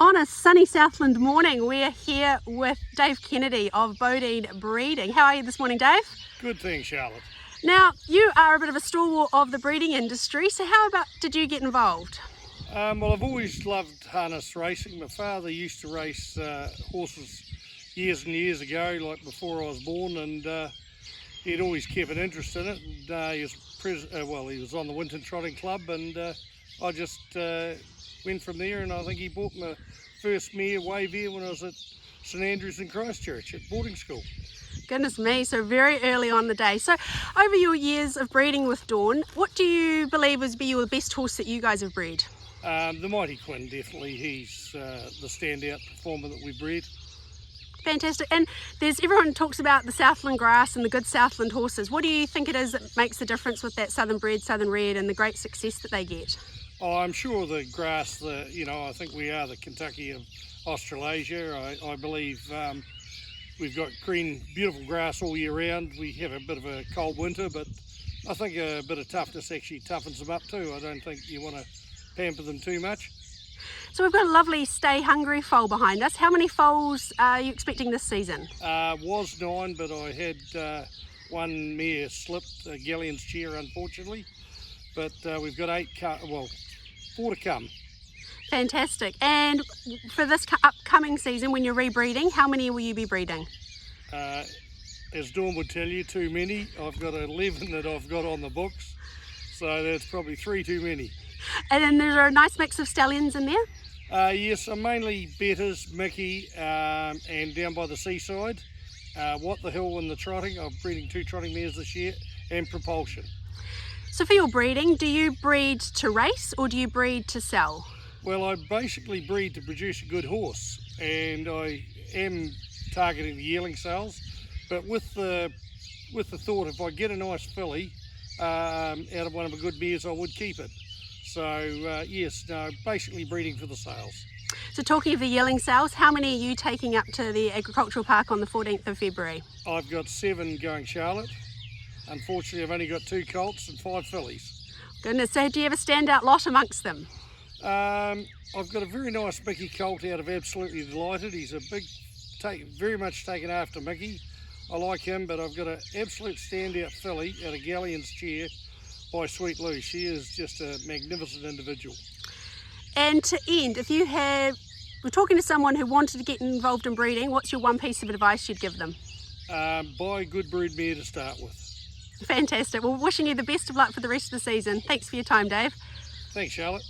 On a sunny Southland morning, we're here with Dave Kennedy of Bodine Breeding. How are you this morning, Dave? Good thing, Charlotte. Now, you are a bit of a stalwart of the breeding industry, so how about did you get involved? Well, I've always loved harness racing. My father used to race horses years and years ago, like before I was born, and he'd always kept an interest in it. And, he was on the Winton Trotting Club, and I just went from there, and I think he bought my first mare Wave Air when I was at St Andrews in Christchurch at boarding school. Goodness me, so very early on the day. So over your years of breeding with Dawn, what do you believe would be your best horse that you guys have bred? The Mighty Quinn, definitely. He's the standout performer that we've bred. Fantastic. And everyone talks about the Southland Grass and the good Southland horses. What do you think it is that makes the difference with that Southern bred, Southern red, and the great success that they get? Oh, I'm sure the grass, I think we are the Kentucky of Australasia. I believe we've got green, beautiful grass all year round. We have a bit of a cold winter, but I think a bit of toughness actually toughens them up too. I don't think you want to pamper them too much. So we've got a lovely Stay Hungry foal behind us. How many foals are you expecting this season? Was 9, but I had one mare slipped, a Galleon's Chair, unfortunately. But we've got 4 to come. Fantastic. And for this upcoming season, when you're rebreeding, how many will you be breeding? As Dawn would tell you, too many. I've got 11 that I've got on the books, so that's probably 3 too many. And then there's a nice mix of stallions in there? Yes, I'm mainly Betters, Mickey, and down by the seaside. What the Hill and the trotting. I'm breeding 2 trotting mares this year, and Propulsion. So for your breeding, do you breed to race or do you breed to sell? Well, I basically breed to produce a good horse, and I am targeting the yearling sales, but with the thought if I get a nice filly out of one of the good mares, I would keep it. So basically breeding for the sales. So talking of the yearling sales, how many are you taking up to the agricultural park on the 14th of February? I've got 7 going Charlotte. Unfortunately, I've only got 2 colts and 5 fillies. Goodness, so do you have a standout lot amongst them? I've got a very nice Mickey colt out of Absolutely Delighted. He's a big, very much taken after Mickey. I like him, but I've got an absolute standout filly out of Galleon's Chair by Sweet Lou. She is just a magnificent individual. And to end, we're talking to someone who wanted to get involved in breeding, what's your one piece of advice you'd give them? Buy a good brood mare to start with. Fantastic. Well, wishing you the best of luck for the rest of the season. Thanks for your time, Dave. Thanks, Charlotte.